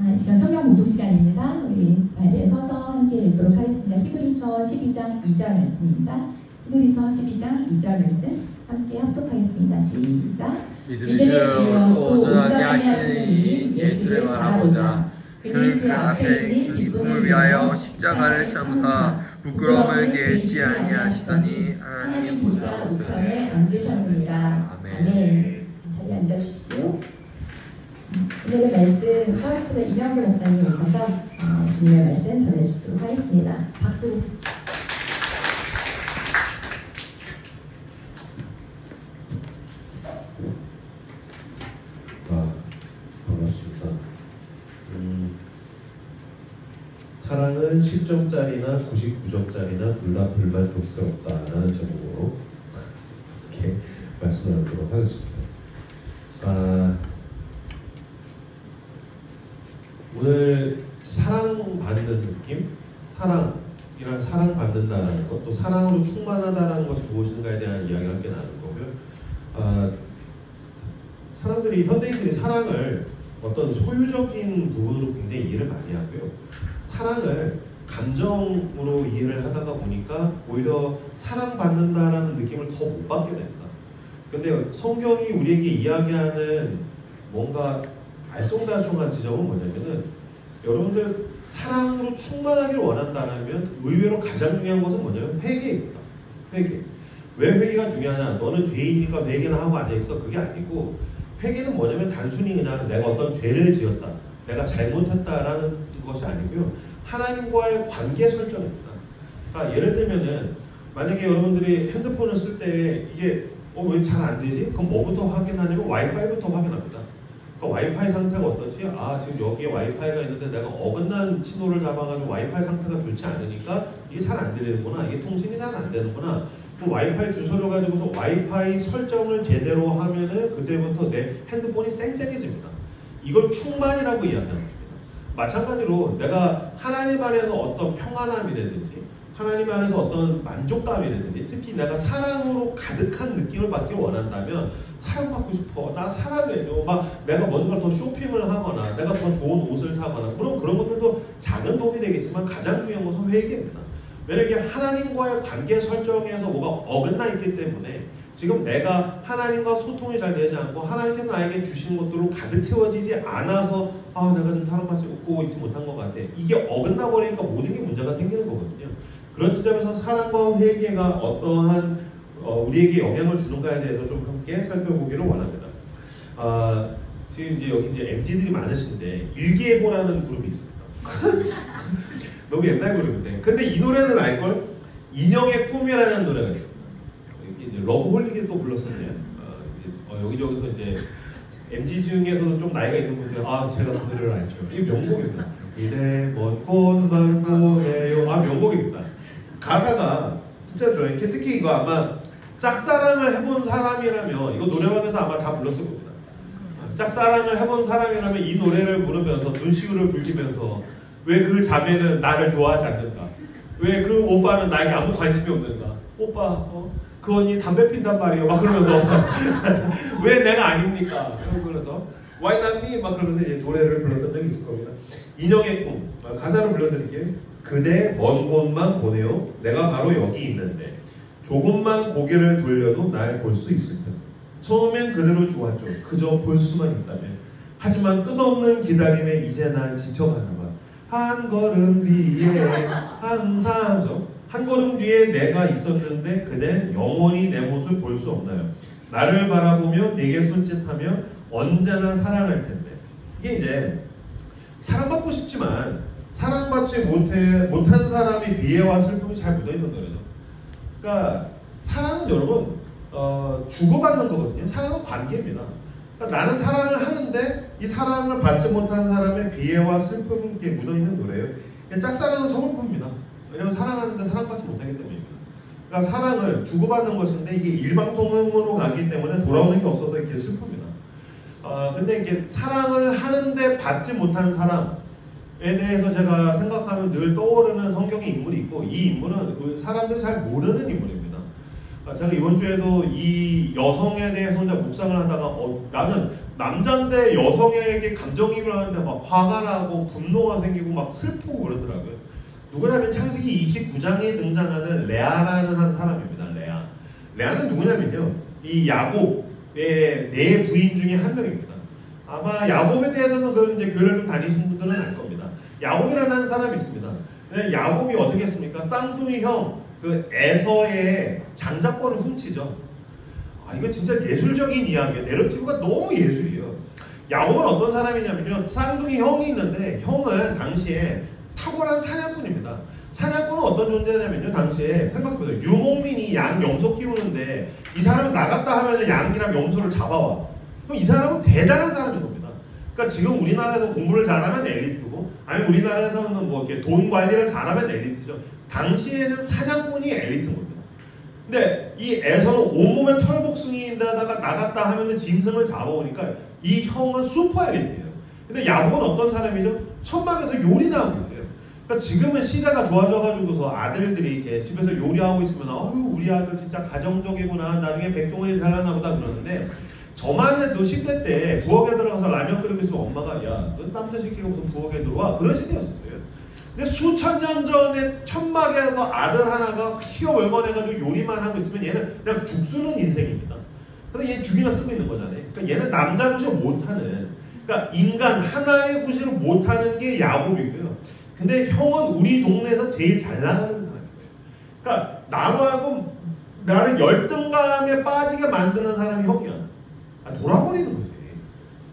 이 시간 성경 공독 시간입니다. 우리 자리에 서서 함께 읽도록 하겠습니다. 히브리서 12장 2절 말씀입니다. 히브리서 12장 2절 말씀 함께 합독하겠습니다. 시작. 믿음의 주여 또 온전하게 하시는 이 예수를 바라보자. 그는 그 앞에 있는 기쁨을 위하여 십자가를 참으사 부끄러움을 개의치 아니하시더니 하나님 보좌 우편에 앉으셨느니라. 아멘. 자리에 앉아주십시오. 오늘의 말씀 파워스프의 이명규 목사님 오셔서 주님의 말씀 전해주시도록 하겠습니다. 박수. 반갑습니다. 사랑은 10점짜리나 99점짜리나 둘 다 불만족스럽다라는 제목으로 이렇게 말씀하도록 하겠습니다. 오늘 사랑받는 느낌, 사랑이란 사랑받는다라는 것, 또 사랑으로 충만하다라는 것이 무엇인가에 대한 이야기를 함께 나눌 거고요. 사람들이, 현대인들이 사랑을 어떤 소유적인 부분으로 굉장히 이해를 많이 하고요. 사랑을 감정으로 이해를 하다가 보니까 오히려 사랑받는다라는 느낌을 더 못 받게 됩니다. 근데 성경이 우리에게 이야기하는 뭔가 알쏭달쏭한 지점은 뭐냐면은, 여러분들 사랑으로 충만하길 원한다면 의외로 가장 중요한 것은 뭐냐면 회개입니다. 회개. 왜 회개가 중요하냐? 너는 죄인이니까 회개나 하고 앉아있어. 그게 아니고, 회개는 뭐냐면 단순히 그냥 내가 어떤 죄를 지었다, 내가 잘못했다라는 것이 아니고요, 하나님과의 관계 설정입니다. 그러니까 예를 들면은, 만약에 여러분들이 핸드폰을 쓸 때 이게 왜 잘 안 되지? 그럼 뭐부터 확인하냐면 와이파이부터 확인합니다. 그러니까 와이파이 상태가 어떠지? 지금 여기에 와이파이가 있는데 내가 어긋난 신호를 잡아가지고 와이파이 상태가 좋지 않으니까 이게 잘 안 들리는구나, 이게 통신이 잘 안 되는구나. 그럼 와이파이 주소를 가지고서 와이파이 설정을 제대로 하면은 그때부터 내 핸드폰이 쌩쌩해집니다. 이걸 충만이라고 이야기하는 겁니다. 마찬가지로 내가 하나님 안에서 어떤 평안함이 되든지, 하나님 안에서 어떤 만족감이 되든지, 특히 내가 사랑으로 가득한 느낌을 받길 원한다면, 사랑받고 싶어, 나 사랑해줘, 막 내가 뭔가 더 쇼핑을 하거나 내가 더 좋은 옷을 사거나, 물론 그런 것들도 작은 도움이 되겠지만 가장 중요한 것은 회개입니다. 왜냐하면 하나님과의 관계 설정에서 뭐가 어긋나 있기 때문에, 지금 내가 하나님과 소통이 잘 되지 않고 하나님께서 나에게 주신 것들로 가득 채워지지 않아서 내가 좀 사랑받지 있지 못한 것 같아, 이게 어긋나 버리니까 모든 게 문제가 생기는 거거든요. 그런 지점에서 사랑과 회개가 어떠한 우리에게 영향을 주는가에 대해서 좀 함께 살펴보기를 원합니다. 지금 이제 여기 이제 MZ들이 많으신데 일기예보라는 그룹이 있습니다. 너무 옛날 그룹인데, 근데 이 노래는 알걸? 인형의 꿈이라는 노래가 있습니다. 이제 러브홀릭에 또 불렀었네요. 여기저기서 이제 MZ 중에서도 좀 나이가 있는 분들은 제가 그 노래를 알죠. 이게 명곡입니다. 이래 먼 꽃만 보내요. 명곡입니다. 가사가 진짜 좋아요. 특히 이거 아마 짝사랑을 해본 사람이라면, 이거 노래방에서 아마 다 불렀을 겁니다. 짝사랑을 해본 사람이라면 이 노래를 부르면서 눈시울을 붉히면서, 왜 그 자매는 나를 좋아하지 않는가? 왜 그 오빠는 나에게 아무 관심이 없는가? 오빠, 그 언니 담배 핀단 말이에요. 막 그러면서 왜 내가 아닙니까? 그래서 Why not me? 막 그러면서 이제 노래를 불렀던 적이 있을 겁니다. 인형의 꿈, 가사를 불러드릴게요. 그대 먼 곳만 보내요. 내가 바로 여기 있는데 조금만 고개를 돌려도 날 볼 수 있을 듯. 처음엔 그대로 좋았죠. 그저 볼 수만 있다면. 하지만 끝없는 기다림에 이제 난 지쳐가나 봐. 한 걸음 뒤에 항상 한 걸음 뒤에 내가 있었는데 그댄 영원히 내 모습을 볼 수 없나요? 나를 바라보며 내게 손짓하며 언제나 사랑할 텐데. 이게 이제 사랑받고 싶지만 사랑받지 못한 사람의 비애와 슬픔이 잘 묻어있는 거예요. 그러니까 사랑은 여러분 주고받는 거거든요. 사랑은 관계입니다. 그러니까 나는 사랑을 하는데 이 사랑을 받지 못한 사람의 비애와 슬픔이 이렇게 묻어있는 노래예요. 짝사랑은 서글픕니다. 왜냐하면 사랑하는데 사랑받지 못하기 때문입니다. 그러니까 사랑은 주고받는 것인데 이게 일방통행으로 가기 때문에 돌아오는 게 없어서 이렇게 슬픕니다. 근데 이게 사랑을 하는데 받지 못한 사람에 대해서 제가 생각하면 늘 떠오르는 성경의 인물이 있고, 이 인물은 사람들이 잘 모르는 인물입니다. 제가 이번 주에도 이 여성에 대해서 혼자 묵상을 하다가 나는 남자인데 여성에게 감정이입을 하는데 막 화가 나고 분노가 생기고 막 슬프고 그러더라고요. 누구냐면 창세기 29장에 등장하는 레아라는 한 사람입니다. 레아는 누구냐면요, 이 야곱의 네 부인 중에 한 명입니다. 아마 야곱에 대해서는 그 이제 교회를 좀 다니신 분들은 알 겁니다. 야곱이라는 한 사람이 있습니다. 야곱이 어떻게 했습니까? 쌍둥이 형 그 에서의 장자권을 훔치죠. 이거 진짜 예술적인 이야기예요. 내러티브가 너무 예술이에요. 야곱은 어떤 사람이냐면요, 쌍둥이 형이 있는데 형은 당시에 탁월한 사냥꾼입니다. 사냥꾼은 어떤 존재냐면요, 당시에 생각해보세요. 유목민이 양 염소 키우는데 이 사람은 나갔다 하면 양이랑 염소를 잡아와. 그럼 이 사람은 대단한 사람인 겁니다. 그러니까 지금 우리나라에서 공부를 잘하면 엘리트고, 아니면 우리나라에서는 뭐 이렇게 돈 관리를 잘하면 엘리트죠. 당시에는 사냥꾼이 엘리트인 겁니다. 근데 이 에서는 온몸에 털복숭이인데다가 나갔다 하면은 짐승을 잡아오니까 이 형은 슈퍼 엘리트예요. 근데 야곱은 어떤 사람이죠? 천막에서 요리나 하고 있어요. 그러니까 지금은 시대가 좋아져가지고서 아들들이 이렇게 집에서 요리하고 있으면 우리 아들 진짜 가정적이구나, 나중에 백종원이 살아나 보다 그러는데, 저만 해도 10대 때 부엌에 들어가서 라면 끓이고 있으면 엄마가 야, 너 남자 새끼가 무슨 부엌에 들어와? 그런 시대였었어요. 근데 수천 년 전에 천막에서 아들 하나가 희어월건해가지고 요리만 하고 있으면 얘는 그냥 죽수는 인생입니다. 그래서 얘 죽이나 쓰고 있는 거잖아요. 그러니까 얘는 남자 구실 못하는, 그러니까 인간 하나의 구실을 못하는 게 야곱이고요. 근데 형은 우리 동네에서 제일 잘 나가는 사람이에요. 그러니까 나하고 나를 열등감에 빠지게 만드는 사람이 형이야. 돌아버리는 거지.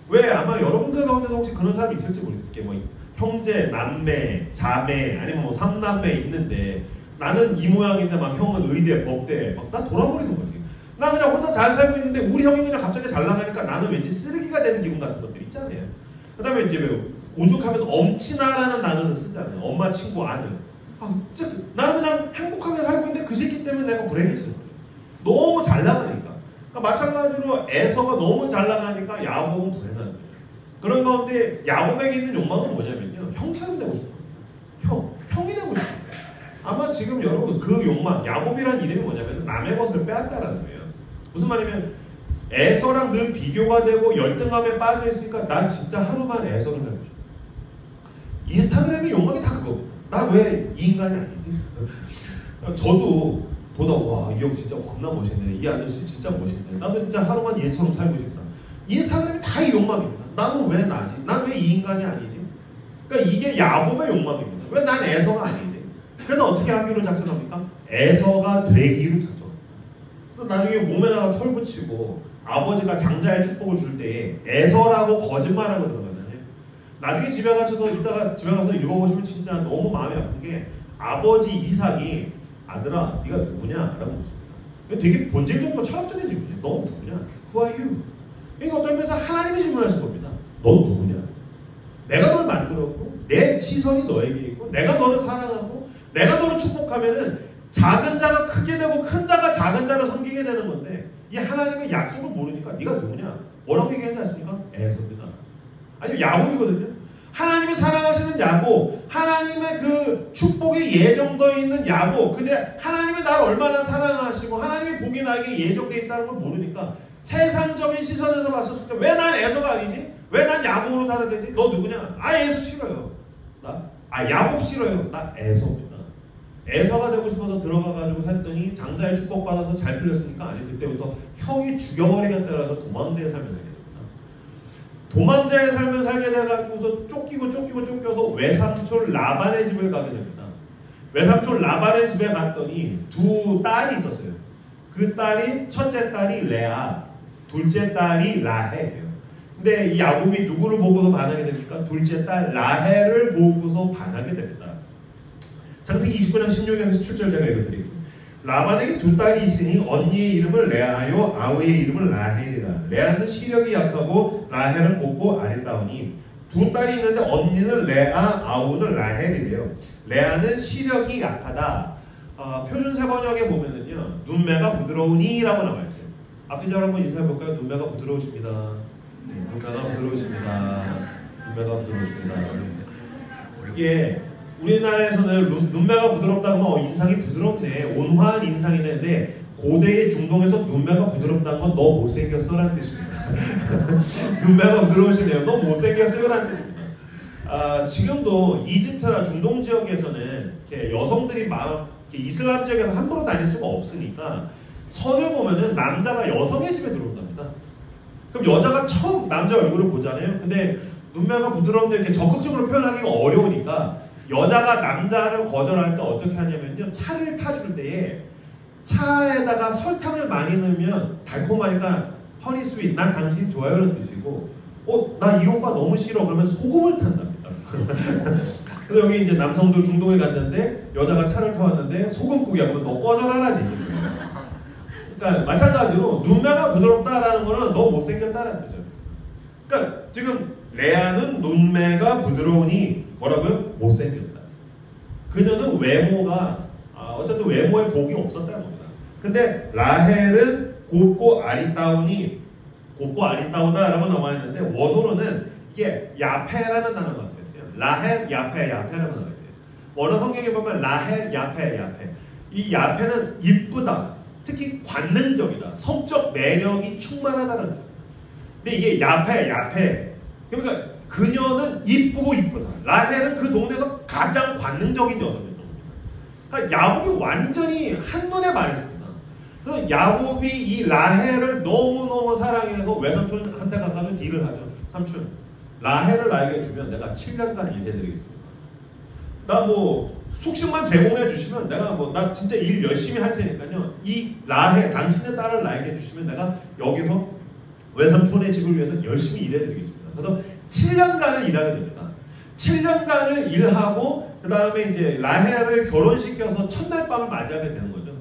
왜? 아마 여러분들 가운데도 혹시 그런 사람이 있을지 모르겠어요. 뭐 형제, 남매, 자매, 아니면 뭐 삼남매 있는데 나는 이 모양인데 막 형은 의대, 법대, 막 나 돌아버리는 거지. 나 그냥 혼자 잘 살고 있는데 우리 형이 그냥 갑자기 잘 나가니까 나는 왠지 쓰레기가 되는 기분 같은 것들 있잖아요. 그 다음에 이제 오죽하면 엄친아라는 단어를 쓰잖아요. 엄마, 친구, 아들. 진짜 나는 그냥 행복하게 살고 있는데 그 새끼 때문에 내가 불행했어요. 너무 잘 나가니까. 그러니까 마찬가지로 에서가 너무 잘 나가니까 야곱은 불행한 거죠. 그런 가운데 야곱에게 있는 욕망은 뭐냐면요, 형처럼 되고 싶어요. 형이 되고 싶어요. 아마 지금 여러분 그 욕망, 야곱이라는 이름이 뭐냐면 남의 것을 빼앗다라는 거예요. 무슨 말이냐면 에서랑 늘 비교가 되고 열등감에 빠져 있으니까 난 진짜 하루만 에서를 살고 싶어. 인스타그램의 욕망이 다 그거고, 나 왜 이 인간이 아니지? 저도 보다 와, 이 형 진짜 겁나 멋있네, 이 아저씨 진짜 멋있네, 나도 진짜 하루만 얘처럼 살고 싶다. 인스타그램이 다 이 욕망입니다. 나는 왜 나지? 난 왜 이 인간이 아니지? 그러니까 이게 야곱의 욕망입니다. 왜 난 에서가 아니지? 그래서 어떻게 하기로 작정합니까? 에서가 되기로 작정합니다. 그래서 나중에 몸에다가 털 붙이고 아버지가 장자의 축복을 줄 때에 에서라고 거짓말하고 들어가잖아요. 나중에 집에 가서 읽어보시면 진짜 너무 마음이 아픈 게, 아버지 이삭이 아들아 네가 누구냐? 라고 묻습니다. 되게 본질적이고 철학적인 질문이에요. 너 누구냐? Who are you? 그러니까 어떤 면에서 하나님이 질문하신 겁니다. 너 누구냐? 내가 널 만들었고 내 시선이 너에게 있고 내가 너를 사랑하고 내가 너를 축복하면은 작은 자가 크게 되고 큰 자가 작은 자를 섬기게 되는 건데, 이 하나님의 약속을 모르니까 네가 누구냐? 뭐라고 얘기하지 않습니까? 에서입니다. 아니면 야곱이거든요. 하나님이 사랑하시는 야곱, 하나님의 그 축복이 예정되어 있는 야곱, 근데 하나님이 나를 얼마나 사랑하시고 하나님의 복이 나에게 예정되어 있다는 걸 모르니까 세상적인 시선에서 봤을 때 왜 난 에서가 아니지? 왜 난 야곱으로 살아야 되지? 너 누구냐? 에서 싫어요. 야곱 싫어요. 나 에서입니다. 에서가 되고 싶어서 들어가가지고 했더니 장자의 축복받아서 잘 풀렸으니까, 아니 그때부터 형이 죽여버리겠다라서 도망자의 삶을 살게 됩니다. 도망자의 삶을 살게 돼가지고서 쫓겨서 외삼촌 라반의 집을 가게 됩니다. 외삼촌 라반의 집에 갔더니 두 딸이 있었어요. 그 딸이, 첫째 딸이 레아, 둘째 딸이 라헬이에요. 근데 이 야곱이 누구를 보고서 반하게 됩니까? 둘째 딸 라헬을 보고서 반하게 됩니다. 창세기 29장 16절에서 17절 제가 읽어드릴게요. 라반에게 두 딸이 있으니 언니의 이름을 레아하여 아우의 이름을 라헬이라. 레아는 시력이 약하고 라헬은 곱고 아리따우니, 두 딸이 있는데 언니는 레아, 아우는 라헬이래요. 레아는 시력이 약하다. 표준 세번역에 보면은요, 눈매가 부드러우니 라고 나와있어요. 앞뒤 절 한번 인사해볼까요? 눈매가 부드러우십니다. 네, 눈매가 부드러우십니다. 눈매가 부드러우십니다. 이게 우리나라에서는 눈매가 부드럽다고 하면 인상이 부드럽네, 온화한 인상이 되는데, 고대의 중동에서 눈매가 부드럽다는 건 너 못생겼어라는 뜻입니다. 눈매가 부드러우시네요. 너 못생겼어요라는 뜻입니다. 지금도 이집트나 중동 지역에서는 이렇게 여성들이 막 이렇게 이슬람 지역에서 함부로 다닐 수가 없으니까 선을 보면은 남자가 여성의 집에 들어온답니다. 그럼 여자가 처음 남자 얼굴을 보잖아요. 근데 눈매가 부드러운데 이렇게 적극적으로 표현하기가 어려우니까 여자가 남자를 거절할 때 어떻게 하냐면요. 차를 타줄 때에 차에다가 설탕을 많이 넣으면 달콤하니까 허니 스윗, 난 당신 좋아요라는 뜻이고 나 이 오빠 너무 싫어 그러면 소금을 탄답니다. 그래서 여기 이제 남성들 중동에 갔는데 여자가 차를 타왔는데 소금국이 하면 너 꺼져라라는 얘기예요. 그러니까 마찬가지로 눈매가 부드럽다라는 거는 너 못생겼다라는 뜻이에요. 그러니까 지금 레아는 눈매가 부드러우니 뭐라고요? 못생겼다. 그녀는 외모가 어쨌든 외모에 복이 없었다는 겁니다. 근데 라헬은 곱고 아리따우다라고 나와 있는데 원어로는 이게 야페라는 단어가 있어요. 라헬, 야페라고 나와 있어요. 원어 성경에 보면 라헬, 야페. 이 야페는 이쁘다. 특히 관능적이다. 성적 매력이 충만하다는 뜻입니다. 근데 이게 야페. 그러니까 그녀는 이쁘고 이쁘다. 라헬은 그 동네에서 가장 관능적인 여성이었던 겁니다. 그러니까 야곱이 완전히 한눈에 반했습니다. 그래서 야곱이 이 라헬을 너무너무 사랑해서 외삼촌한테 가서 딜을 하죠. 삼촌, 라헬을 나에게 주면 내가 7년간 일해드리겠습니다. 나 뭐 숙식만 제공해 주시면 내가 나 진짜 일 열심히 할 테니까요. 이 라헬, 당신의 딸을 나에게 주시면 내가 여기서 외삼촌의 집을 위해서 열심히 일해드리겠습니다. 그래서 7년간을 일하게 됩니다. 7년간을 일하고 그 다음에 이제 라헬을 결혼시켜서 첫날 밤을 맞이하게 되는 거죠.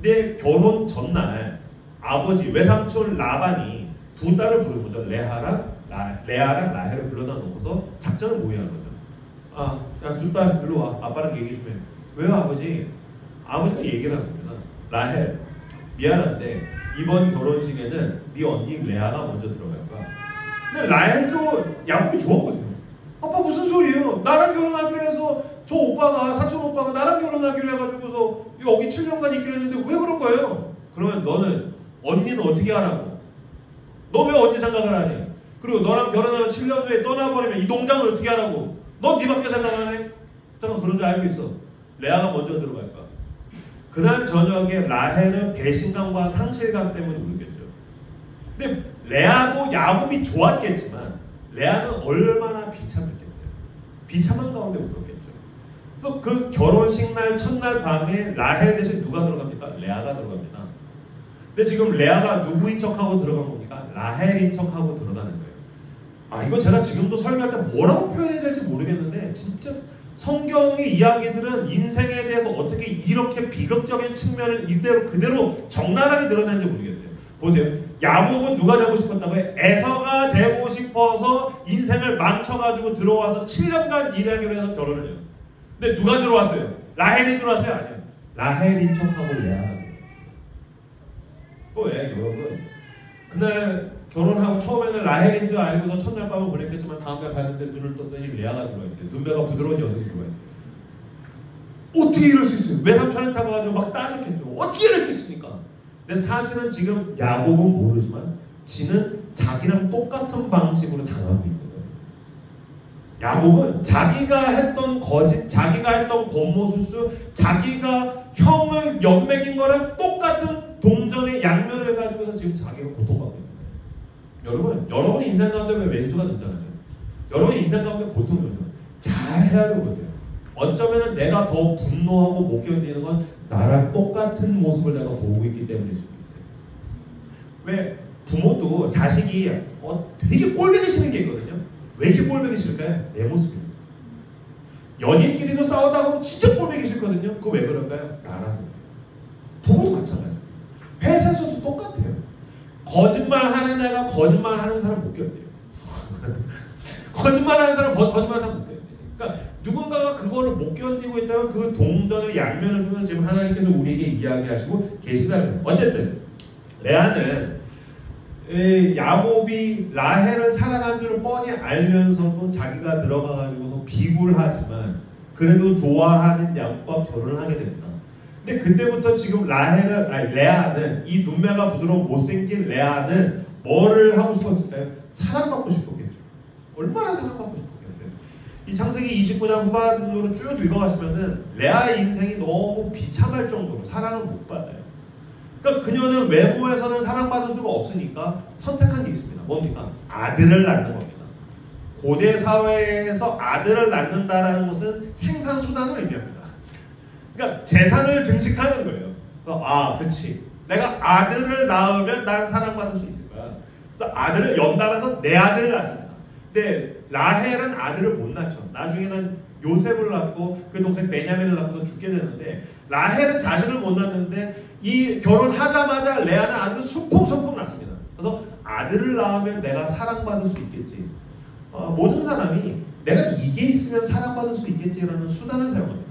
근데 결혼 전날 아버지 외삼촌 라반이 두 딸을 부른 거죠. 레아랑 라헬을 불러다 놓고서 작전을 모의한 거죠. 야, 두 딸 일로 와. 아빠랑 얘기 좀 해. 왜요 아버지? 아버지가 얘기를 합니다. 라헬 미안한데 이번 결혼식에는 네 언니 레아가 먼저 들어갈 거야. 근데 라헬도 야곱이 좋았거든요. 아빠 무슨 소리예요? 나랑 결혼하기로 해서 저 오빠가 사촌 오빠가 나랑 결혼하기로 해가지고서 여기 7년간 있기로 했는데 왜 그런 거예요? 그러면 너는 언니는 어떻게 하라고? 너 왜 언니 생각을 하니? 그리고 너랑 결혼하면 7년 후에 떠나버리면 이 농장을 어떻게 하라고? 넌 니밖에 생각 안 해? 잠깐 그런 줄 알고 있어. 레아가 먼저 들어갈 거야. 그날 저녁에 라헬은 배신감과 상실감 때문에 울겠죠. 근데 레아도 야곱이 좋았겠지만 레아는 얼마나 비참했겠어요. 비참한 가운데 울었겠죠. 그래서 그 결혼식 날 첫날 밤에 라헬 대신 누가 들어갑니까? 레아가 들어갑니다. 근데 지금 레아가 누구인 척하고 들어간 겁니까? 라헬인 척하고 들어가는 거예요. 이거 제가 지금도 설명할 때 뭐라고 표현해야 될지 모르겠는데 진짜 성경의 이야기들은 인생에 대해서 어떻게 이렇게 비극적인 측면을 그대로 적나라하게 드러내는지 모르겠어요. 보세요. 야곱은 누가 되고 싶었다고요? 에서가 되고 싶어서 인생을 망쳐가지고 들어와서 7년간 일하기로 해서 결혼을 해요. 근데 누가 들어왔어요? 라헬이 들어왔어요? 아니요. 라헬인 척하고 레아가 왜 여러분 그날 결혼하고 처음에는 라헬인 줄 알고서 첫날 밤을 보냈겠지만 다음날 갔는데 눈을 떴더니 레아가 들어와 있어요. 눈매가 부드러운 여성이 들어와 있어요. 어떻게 이럴 수 있어요? 외삼촌에 타가지고 막 따졌겠죠. 어떻게 이럴 수 있습니까? 근데 사실은 지금 야곱은 모르지만 지는 자기랑 똑같은 방식으로 당하고 있는 거예요. 야곱은 자기가 했던 거짓, 자기가 했던 권모술수, 자기가 형을 연맥인 거랑 똑같은 동전의 양면을 가지고서 지금 자기가 고통받고 있는 거예요. 여러분 인생 가운데 왜 왼수가 등장하죠? 여러분 인생 가운데 고통이죠. 잘 헤아려 보세요. 어쩌면 내가 더 분노하고 못 견디는 건 나랑 똑같은 모습을 내가 보고 있기 때문일 수도 있어요. 왜 부모도 자식이 되게 꼴보기 싫은 게 있거든요. 왜 이렇게 꼴보기 싫을까요? 내 모습이에요. 연인끼리도 싸우다 보면 진짜 꼴보기 싫거든요. 그거 왜 그럴까요? 나라서. 부모도 마찬가지예요. 회사에서도 똑같아요. 거짓말하는 애가 거짓말하는 사람 못 견뎌요. 거짓말하는 사람 거짓말하는 사람 못 견뎌요. 그러니까 누군가가 그거를 못 견디고 있다면 그 동전의 양면을 보면 지금 하나님께서 우리에게 이야기하시고 계시다는 거예요. 어쨌든 레아는 야곱이 라헬을 사랑한 줄을 뻔히 알면서도 자기가 들어가가지고서 비굴하지만 그래도 좋아하는 양과 결혼을 하게 됩니다. 근데 그때부터 지금 레아는 이 눈매가 부드러운 못생긴 레아는 뭐를 하고 싶었을까요? 사랑받고 싶었겠죠. 얼마나 사랑받고 싶었겠어요. 이 창세기 29장 후반으로 쭉 읽어가시면은 레아의 인생이 너무 비참할 정도로 사랑을 못 받아요. 그러니까 그녀는 외모에서는 사랑받을 수가 없으니까 선택한 게 있습니다. 뭡니까? 아들을 낳는 겁니다. 고대 사회에서 아들을 낳는다라는 것은 생산수단을 의미합니다. 그러니까 재산을 증식하는 거예요. 그치. 내가 아들을 낳으면 난 사랑받을 수 있을 거야. 그래서 아들을 연달아서 내 아들을 낳습니다. 근데 라헬은 아들을 못 낳죠. 나중에는 요셉을 낳고 그 동생 베냐민을 낳고서 죽게 되는데 라헬은 자신을 못 낳는데 이 결혼하자마자 레아는 아들을 소풍소풍 낳습니다. 그래서 아들을 낳으면 내가 사랑받을 수 있겠지. 모든 사람이 내가 이게 있으면 사랑받을 수 있겠지라는 수단을 사용합니다.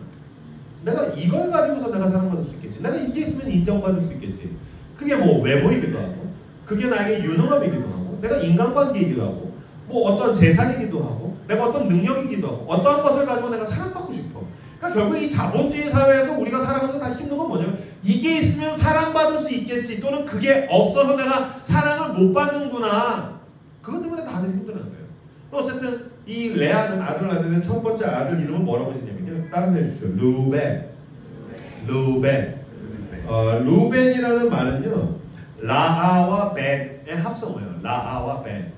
내가 이걸 가지고서 내가 사랑받을 수 있겠지. 내가 이게 있으면 인정받을 수 있겠지. 그게 뭐 외모이기도 하고 그게 나에게 유능함이기도 하고 내가 인간관계이기도 하고 뭐 어떤 재산이기도 하고 내가 어떤 능력이기도 하고 어떠한 것을 가지고 내가 사랑받고 싶어. 그러니까 결국 이 자본주의 사회에서 우리가 살아가면서 다 힘든 건 뭐냐면 이게 있으면 사랑받을 수 있겠지 또는 그게 없어서 내가 사랑을 못 받는구나. 그것 때문에 다들 힘들어하는 거예요. 또 어쨌든 이 레아는 아들을 낳는 첫 번째 아들 이름은 뭐라고 했냐면요. 따라서 해주십시오. 루벤. 루벤이라는 말은요. 라아와 벤의 합성어예요. 라아와 벤.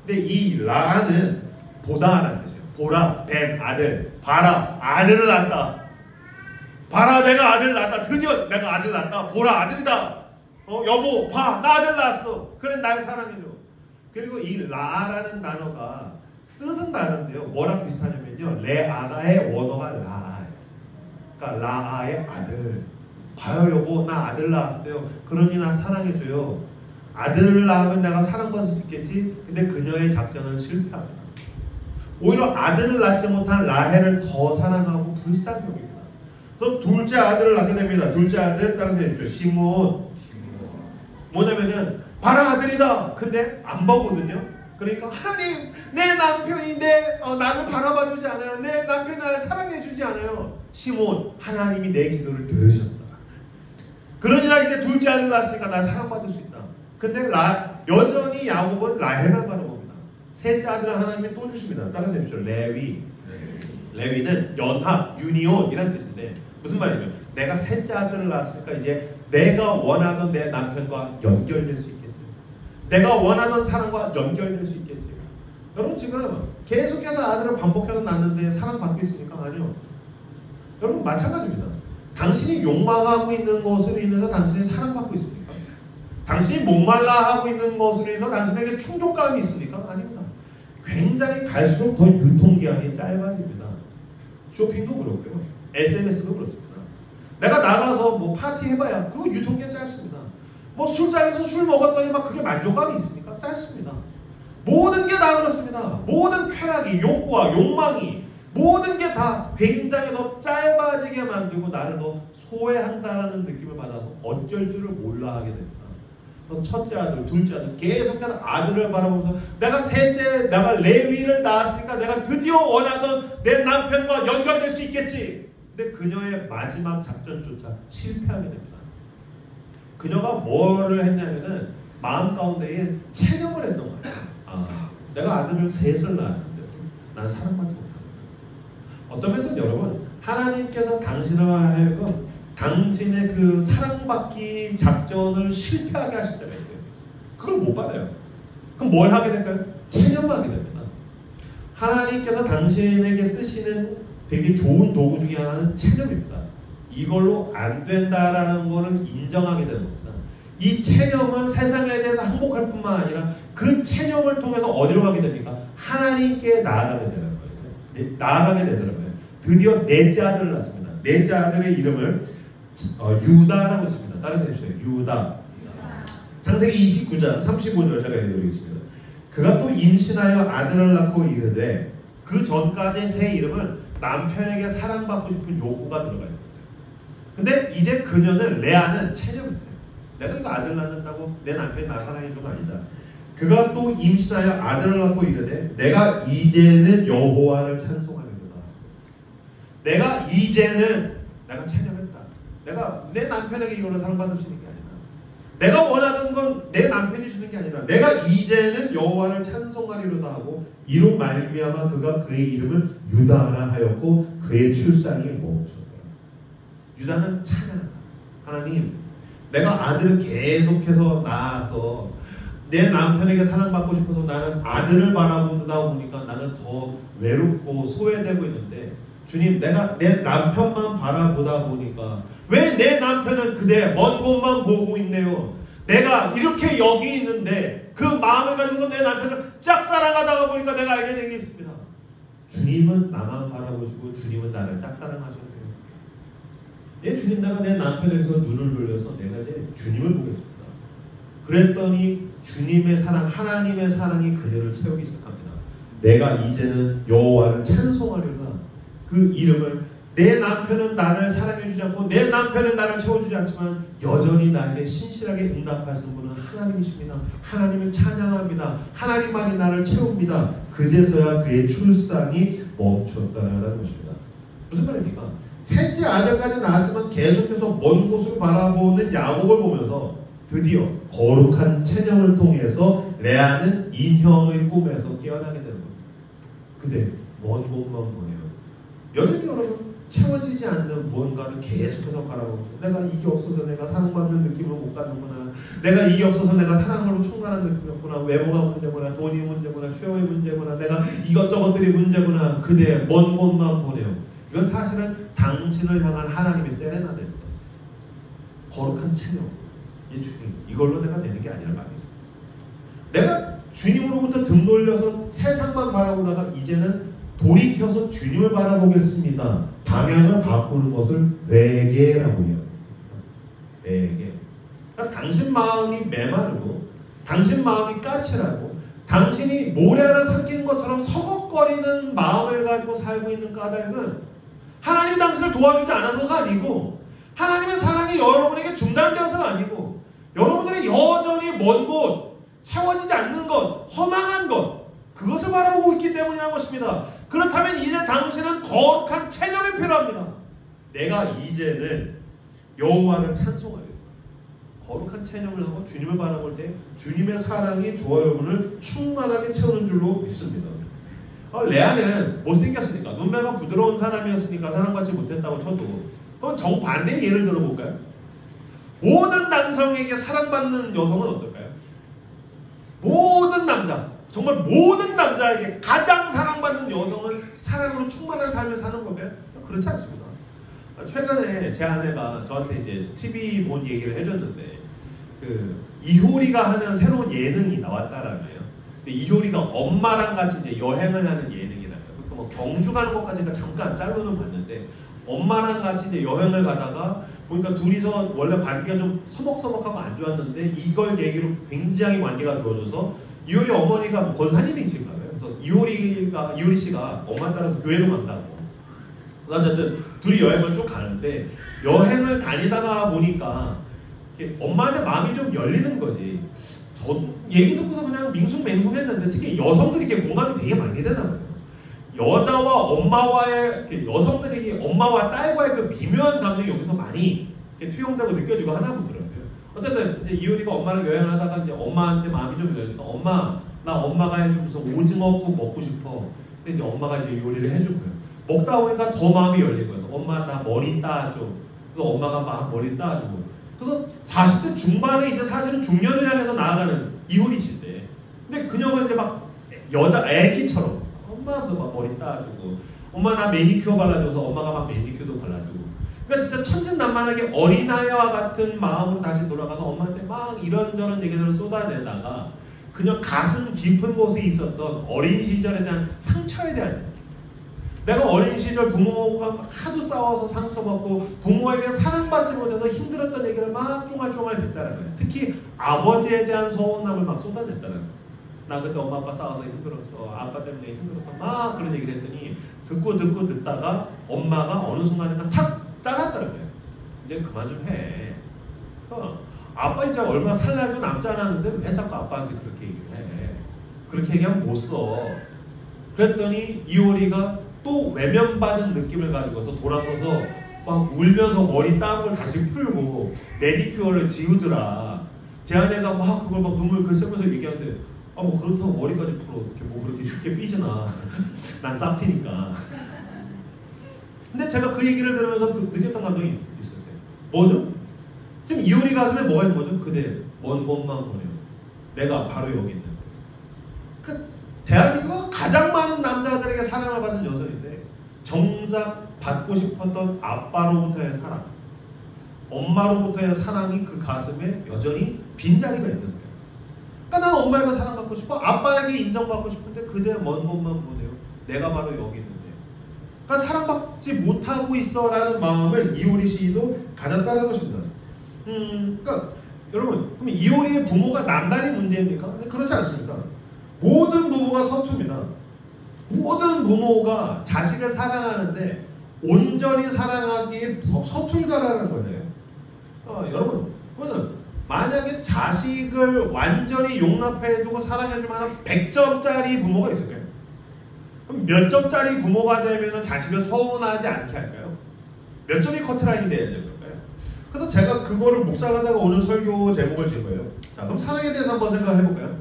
근데 이 라아는 보다라는 뜻이에요. 보라, 벤, 아들. 봐라, 아들을 낳았다. 봐라, 내가 아들 낳았다. 드디어 내가 아들 낳았다. 보라, 아들이다. 여보, 봐, 나 아들 낳았어. 그래, 날 사랑해줘. 그리고 이 라아라는 단어가 뜻은 다른데요. 뭐랑 비슷하냐면요. 레아가의 원어가 라아예요. 그러니까 라아의 아들. 봐요, 여보, 나 아들 낳았어요. 그러니 나 사랑해줘요. 아들을 낳으면 내가 사랑받을 수 있겠지. 근데 그녀의 작전은 실패합니다. 오히려 아들을 낳지 못한 라헬을 더 사랑하고 불쌍히 여깁니다. 그래서 둘째 아들을 낳게 됩니다. 둘째 아들 따라서 해주죠. 시므온. 뭐냐면은 봐라 아들이다. 근데 안 보거든요. 그러니까 하나님 내 남편이 나를 바라봐주지 않아요. 내 남편이 나를 사랑해주지 않아요. 시므온 하나님이 내 기도를 들으셨다. 그러니 나 이제 둘째 아들 낳았으니까 나 사랑받을 수 있다. 근데 여전히 야곱은 라헬만 바라봅니다. 셋째 아들을 하나님이 또 주십니다. 따라서 해주십시오. 레위는 연합, 유니온이라는 뜻인데 무슨 말이냐면 내가 셋째 아들을 낳았으니까 이제 내가 원하던 내 남편과 연결될 수 있겠지. 내가 원하던 사람과 연결될 수 있겠지. 여러분 지금 계속해서 아들을 반복해서 낳는데 사랑받고 있습니까? 아니요. 여러분 마찬가지입니다. 당신이 욕망하고 있는 것으로 인해서 당신이 사랑받고 있습니까? 당신이 목말라 하고 있는 것으로 인해서 당신에게 충족감이 있습니까? 아닙니다. 굉장히 갈수록 더 유통기한이 짧아집니다. 쇼핑도 그렇고요. SNS도 그렇습니다. 내가 나가서 뭐 파티 해봐야 그거 유통기한 짧습니다. 뭐 술자리에서 술 먹었더니 막 그게 만족감이 있습니까? 짧습니다. 모든 게 다 그렇습니다. 모든 쾌락이, 욕구와 욕망이 모든 게 다 굉장히 더 짧아지게 만들고 나를 더 소외한다라는 느낌을 받아서 어쩔 줄을 몰라 하게 됩니다. 그래서 첫째 아들, 둘째 아들 계속해서 아들을 바라보면서 내가 레위를 낳았으니까 내가 드디어 원하던 내 남편과 연결될 수 있겠지. 근데 그녀의 마지막 작전조차 실패하게 됩니다. 그녀가 뭐를 했냐면은 마음 가운데에 체념을 했던 거예요. 내가 아들을 셋을 낳았는데 난 사랑받지 못합니다. 어떤 면에서는 여러분 하나님께서 당신을 하여금 당신의 그 사랑받기 작전을 실패하게 하실 때가 있어요. 그걸 못 받아요. 그럼 뭘 하게 될까요? 체념하게 됩니다. 하나님께서 당신에게 쓰시는 되게 좋은 도구 중에 하나는 체념입니다. 이걸로 안 된다라는 것을 인정하게 되는 겁니다. 이 체념은 세상에 대해서 항복할 뿐만 아니라 그 체념을 통해서 어디로 가게 됩니까? 하나님께 나아가게 되는 거예요. 나아가게 되더라고요. 드디어 넷째 아들을 낳습니다. 넷째 아들의 이름을 유다라고 했습니다. 따라서 해주세요. 유다. 창세기 29장 35절 제가 읽어드리겠습니다. 그가 또 임신하여 아들을 낳고 이르되 그 전까지의 새 이름은 남편에게 사랑받고 싶은 요구가 들어가 있었어요. 근데 이제 그녀는 레아는 체념했어요. 내가 이거 아들 낳는다고 내 남편이 나 사랑해줘가 아니다. 그가 또 임신하여 아들을 낳고 이르되 내가 이제는 여호와를 찬송하리로다. 내가 이제는 내가 체념했다. 내가 내 남편에게 이걸로 사랑받을 수 있는 게 아니다. 내가 원하는 건 내 남편이 주는 게 아니다. 내가 이제는 여호와를 찬송하리로다 하고 이로 말미암아 그가 그의 이름을 유다라 하였고 그의 출산이 멈췄다. 유다는 찬양. 하나님, 내가 아들을 계속해서 낳아서 내 남편에게 사랑받고 싶어서 나는 아들을 바라보다 보니까 나는 더 외롭고 소외되고 있는데 주님, 내가 내 남편만 바라보다 보니까 왜 내 남편은 그대 먼 곳만 보고 있네요. 내가 이렇게 여기 있는데 그 마음을 가지고 내 남편을 짝사랑하다가 보니까 내가 알게 된 게 있습니다. 주님은 나만 바라보시고 주님은 나를 짝사랑하셨네요. 예, 주님, 내가 내 남편에게서 눈을 돌려서 내가 이제 주님을 보겠습니다. 그랬더니 주님의 사랑, 하나님의 사랑이 그녀를 채우기 시작합니다. 내가 이제는 여호와를 찬송하려나. 그 이름을, 내 남편은 나를 사랑해주지 않고 내 남편은 나를 채워주지 않지만 여전히 나에게 신실하게 응답하시는 분은 하나님이십니다. 하나님을 찬양합니다. 하나님만이 나를 채웁니다. 그제서야 그의 출산이 멈췄다라는 것입니다. 무슨 말입니까? 셋째 아들까지 낳았지만 계속해서 먼 곳을 바라보는 야곱을 보면서 드디어 거룩한 체념을 통해서 레아는 인형의 꿈에서 깨어나게 되는 겁니다. 그대 먼 곳만 보네요. 여전히 여러분 채워지지 않는 무언가를 계속해서 바라보고 내가 이게 없어서 내가 사랑받는 느낌을 못 갖는구나. 내가 이게 없어서 내가 사랑으로 충만한 느낌이 없구나. 외모가 문제구나. 돈이 문제구나. 쇼의 문제구나. 내가 이것저것들이 문제구나. 그대 먼 곳만 보네요. 이건 사실은 당신을 향한 하나님의 세레나데입니다. 거룩한 체념. 이 주님, 이걸로 내가 되는 게 아니라 말이죠. 내가 주님으로부터 등 돌려서 세상만 바라보다가 이제는 돌이켜서 주님을 바라보겠습니다. 방향을 바꾸는 것을 회개라고 해요. 회개. 그러니까 당신 마음이 메마르고 당신 마음이 까칠하고 당신이 모래를 삼킨 것처럼 서걱거리는 마음을 가지고 살고 있는 까닭은 하나님이 당신을 도와주지 않아서가 아니고 하나님의 사랑이 여러분에게 중단되어서가 아니고 여러분들이 여전히 먼 곳, 채워지지 않는 것, 허망한 것, 그것을 바라보고 있기 때문이라는 것입니다. 그렇다면 이제 당신은 거룩한 체념이 필요합니다. 내가 이제는 여호와를 찬송하려 거룩한 체념을 하고 주님을 바라볼 때 주님의 사랑이 저와 여러분을 충만하게 채우는 줄로 믿습니다. 레아는 못생겼으니까, 눈매가 부드러운 사람이었으니까 사랑받지 못했다고 쳐도 그럼 정반대의 예를 들어볼까요? 모든 남성에게 사랑받는 여성은 어떨까요? 모든 남자, 정말 모든 남자에게 가장 사랑받는 여성은 사랑으로 충만한 삶을 사는 거면 그렇지 않습니다. 최근에 제 아내가 저한테 이제 TV 본 얘기를 해줬는데 이효리가 하는 새로운 예능이 나왔다라며요. 근데 이효리가 엄마랑 같이 이제 여행을 하는 예능이라요. 그러니까 뭐 경주 가는 것까지가 잠깐 짤로는 봤는데 엄마랑 같이 이제 여행을 가다가 보니까 둘이서 원래 관계가 좀 서먹서먹하고 안 좋았는데 이걸 계기로 굉장히 관계가 좋아져서 이효리 어머니가 뭐 권사님이신가요? 그래서 이효리 씨가 엄마 따라서 교회도 간다고. 어쨌든 둘이 여행을 쭉 가는데 여행을 다니다가 보니까 엄마한테 마음이 좀 열리는 거지. 저 얘기 듣고서 그냥 밍숭맹숭했는데 특히 여성들이 이렇게 공감이 되게 많이 되잖아요. 여자와 엄마와의 여성들에게 엄마와 딸과의 그 미묘한 감정이 여기서 많이 투영되고 느껴지고 하나 보더라고요. 어쨌든 이제 이효리가 엄마랑 여행을 하다가 이제 엄마한테 마음이 좀 열리니까 엄마, 나 엄마가 해준 무슨 오징어국 먹고 싶어. 근데 이제 엄마가 이제 요리를 해준 거예요. 먹다 보니까 더 마음이 열린 거예요. 엄마 나 머리 따줘. 그래서 엄마가 막 머리 따주고. 그래서 40대 중반에 이제 사실은 중년을 향해서 나아가는 이효리 씨인데, 근데 그녀가 이제 막 여자 애기처럼 엄마한테 막 머리 따주고, 엄마 나 매니큐어 발라줘서 엄마가 막 매니큐어도 발라주고. 그러니까 진짜 천진난만하게 어린아이와 같은 마음으로 다시 돌아가서 엄마한테 막 이런저런 얘기들을 쏟아내다가 그녀 가슴 깊은 곳에 있었던 어린 시절에 대한 상처에 대한 얘기. 내가 어린 시절 부모가 하도 싸워서 상처받고 부모에게 사랑받지 못해서 힘들었던 얘기를 막 쫑알쫑알 뱉다라는 거예요. 특히 아버지에 대한 서운함을 막 쏟아냈다는 거예요. 나 그때 엄마 아빠 싸워서 힘들었어. 아빠 때문에 힘들었어. 막 그런 얘기를 했더니 듣고 듣다가 엄마가 어느 순간에 탁 잘랐다는 거예요. 이제 그만 좀 해. 아빠 이제 얼마 살 날도 남지 않았는데 왜 자꾸 아빠한테 그렇게 얘기를 해. 그렇게 얘기하면 못 써. 그랬더니 이효리가 또 외면받은 느낌을 가지고서 돌아서서 막 울면서 머리 땀을 다시 풀고 매니큐어를 지우더라. 제 아내가 막 그걸 막 눈물 글쎄면서 얘기하는데 뭐 그렇다고 머리까지 풀어 이렇게 뭐 그렇게 쉽게 삐지나. 난 싹티니까. 근데 제가 그 얘기를 들으면서 느꼈던 감정이 있었어요. 뭐죠? 지금 이효리 가슴에 뭐가 있는 거죠? 그대 먼 곳만 보내요. 내가 바로 여기 있는 거예요. 그 대한민국 가장 많은 남자들에게 사랑을 받은 여성인데 정작 받고 싶었던 아빠로부터의 사랑, 엄마로부터의 사랑이 그 가슴에 여전히 빈자리가 있는 거예요. 그러니까 나는 엄마에게 사랑받고 싶어, 아빠에게 인정받고 싶은데 그대 먼 곳만 보내요. 내가 바로 여기 있는데. 그러니까 사랑받지 못하고 있어라는 마음을 이효리 씨도 가졌다는 것입니다. 그러니까 여러분, 그럼 이효리의 부모가 남다리 문제입니까? 그렇지 않습니다. 모든 부모가 서투입니다. 모든 부모가 자식을 사랑하는데 온전히 사랑하기에 서툴다라는 거예요. 여러분, 그거는 만약에 자식을 완전히 용납해주고 사랑해줄 만한 100점짜리 부모가 있을까요? 그럼 몇 점짜리 부모가 되면 자식을 서운하지 않게 할까요? 몇 점이 커트라인이 돼야 될까요? 그래서 제가 그거를 묵상하다가 오늘 설교 제목을 지은 거예요. 자, 그럼 사랑에 대해서 한번 생각해볼까요?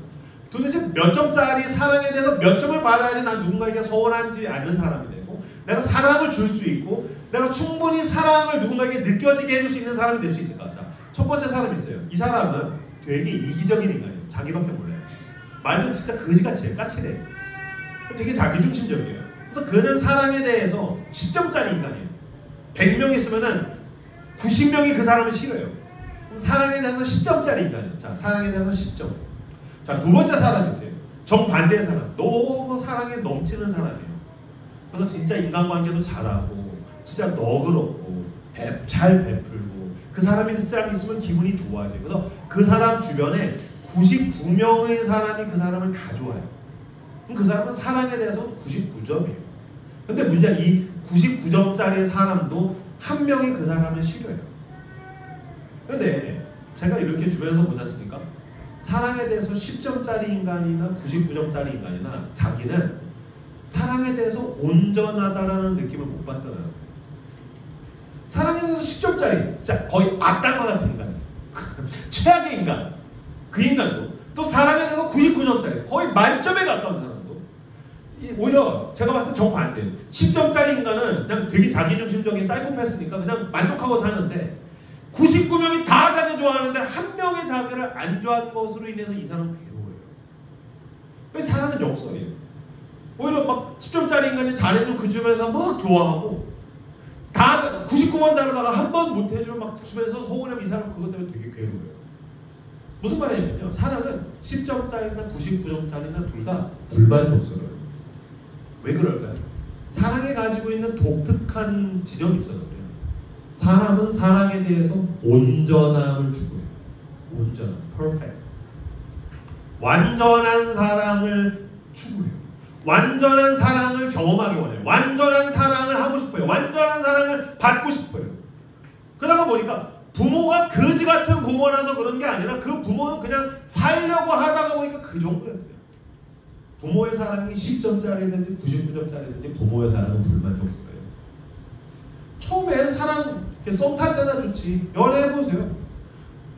도대체 몇 점짜리 사랑에 대해서 몇 점을 받아야지 난 누군가에게 서운하지 않는 사람이 되고 내가 사랑을 줄 수 있고 내가 충분히 사랑을 누군가에게 느껴지게 해줄 수 있는 사람이 될 수 있을까? 자, 첫 번째 사람이 있어요. 이 사람은 되게 이기적인 인간이에요. 자기밖에 몰라요. 말도 진짜 거지같이 해요. 까칠해요. 되게 자기중심적이에요. 그래서 그는 사랑에 대해서 10점짜리 인간이에요. 100명 있으면은 90명이 그 사람을 싫어요. 그럼 사랑에 대해서 10점짜리 인간이에요. 자, 사랑에 대해서 10점. 자, 두 번째 사람이 있어요. 정반대의 사람. 너무 사랑에 넘치는 사람이에요. 그래서 진짜 인간관계도 잘하고 진짜 너그럽고 잘 베풀고 그 사람이 있으면 기분이 좋아져요. 그래서 그 사람 주변에 99명의 사람이 그 사람을 다 좋아해요. 그럼 그 사람은 사랑에 대해서 99점이에요. 근데 문제는 이 99점짜리 사람도 한 명이 그 사람을 싫어해요. 근데 제가 이렇게 주변에서 보지 않습니까? 사랑에 대해서 10점짜리 인간이나 99점짜리 인간이나 자기는 사랑에 대해서 온전하다라는 느낌을 못 받더라고요. 사랑에 대해서 10점짜리, 진짜 거의 악당과 같은 인간, 최악의 인간, 그 인간도 또 사랑에 대해서 99점짜리, 거의 만점에 가까운 사람도 오히려 제가 봤을 때 정반대예요. 10점짜리 인간은 그냥 되게 자기중심적인 사이코패스니까 그냥 만족하고 사는데 99명이 다 자기 좋아하는데 한 명의 자기를 안 좋아하는 것으로 인해서 이 사람은 괴로워요. 그래서 사랑은 역설이에요. 오히려 막 10점짜리 인간이 잘해주면 그 주변에서 막 좋아하고 다 99번 잘하다가 한 번 못해주면 막 주변에서 서운하면 이 사람 그것 때문에 되게 괴로워요. 무슨 말이냐면요. 사랑은 10점짜리나 99점짜리나 둘 다 불만족스러워요. 왜 그럴까요? 사랑이 가지고 있는 독특한 지점이 있어요. 사람은 사랑에 대해서 온전함을 추구해요. 온전함, perfect. 완전한 사랑을 추구해요. 완전한 사랑을 경험하기 원해요. 완전한 사랑을 하고 싶어요. 완전한 사랑을 받고 싶어요. 그러다 보니까 부모가 거지 같은 부모라서 그런 게 아니라 그 부모는 그냥 살려고 하다가 보니까 그 정도였어요. 부모의 사랑이 10점짜리든지 99점짜리든지 부모의 사랑은 불만족스러워요. 처음에 사랑 썸 탈 때나 좋지. 연애해보세요.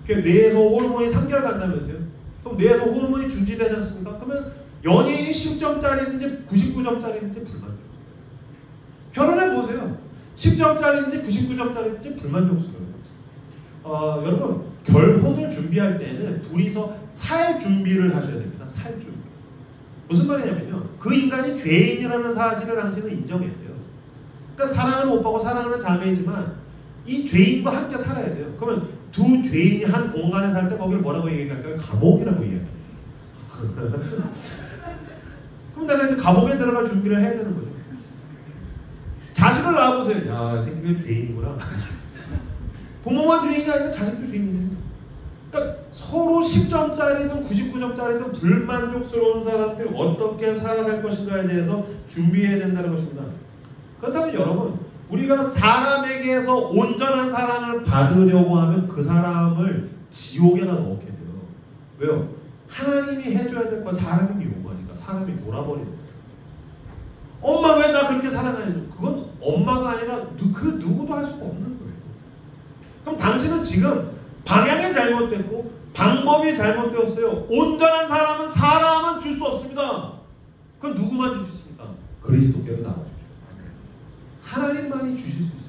뇌에서 호르몬이 3개월 간다면서요. 그럼 뇌에서 호르몬이 중지되지 않습니까? 그러면 연예인이 10점짜리든지 99점짜리든지 불만족스러워요. 결혼해보세요. 10점짜리든지 99점짜리든지 불만족스러워요. 여러분, 결혼을 준비할 때는 둘이서 살 준비를 하셔야 됩니다. 살 준비. 무슨 말이냐면요. 그 인간이 죄인이라는 사실을 당신은 인정해야 돼요. 그러니까 사랑하는 오빠고 사랑하는 자매이지만 이 죄인과 함께 살아야 돼요. 그러면 두 죄인이 한 공간에 살 때 거기를 뭐라고 얘기할까요? 감옥이라고 얘기합니다. 그럼 내가 이제 감옥에 들어갈 준비를 해야 되는 거죠. 자식을 낳아보세요. 야, 새끼가 죄인이구나. 부모만 죄인이 아니라 자식도 죄인입니다. 그러니까 서로 10점짜리든 99점짜리든 불만족스러운 사람들이 어떻게 살아갈 것인가에 대해서 준비해야 된다는 것입니다. 그렇다면 여러분, 우리가 사람에게서 온전한 사랑을 받으려고 하면 그 사람을 지옥에다 넣게 돼요. 왜요? 하나님이 해줘야 될 거 사람이 요구하니까 사람이 놀아버리는 거예요. 엄마 왜 나 그렇게 사랑하냐? 그건 엄마가 아니라 그 누구도 할 수가 없는 거예요. 그럼 당신은 지금 방향이 잘못됐고 방법이 잘못되었어요. 온전한 사람은 줄 수 없습니다. 그건 누구만 줄 수 있습니까? 그리스도께로 나와주십시오. 하나님만이 주실 수 있어요.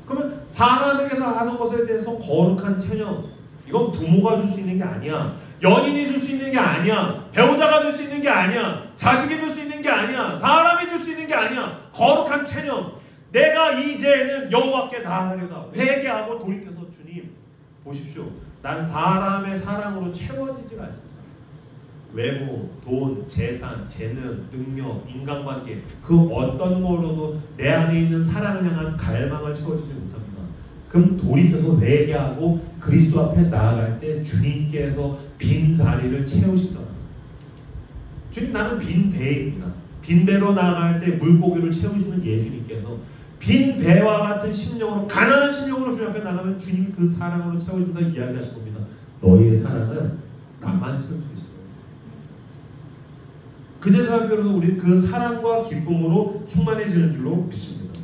그러면 사람에게서 하는 것에 대해서 거룩한 체념, 이건 부모가 줄 수 있는 게 아니야. 연인이 줄 수 있는 게 아니야. 배우자가 줄 수 있는 게 아니야. 자식이 줄 수 있는 게 아니야. 사람이 줄 수 있는 게 아니야. 거룩한 체념. 내가 이제는 여호와께 나아가려다. 회개하고 돌이켜서 주님 보십시오. 난 사람의 사랑으로 채워지지 않습니다. 외모, 돈, 재산, 재능, 능력, 인간관계 그 어떤 거로도 내 안에 있는 사랑을 향한 갈망을 채워지지 못합니다. 그럼 돌이켜서 회개하고 그리스도 앞에 나아갈 때 주님께서 빈 자리를 채우시더라. 주님 나는 빈 배입니다. 빈 배로 나아갈 때 물고기를 채우시는 예수님께서 빈 배와 같은 심령으로 가난한 심령으로 주님 앞에 나가면 주님이 그 사랑으로 채워준다 이야기하실 겁니다. 너희의 사랑은 나만 채울 수 있어요. 그제서야 비로소 우리는 그 사랑과 기쁨으로 충만해지는 줄로 믿습니다.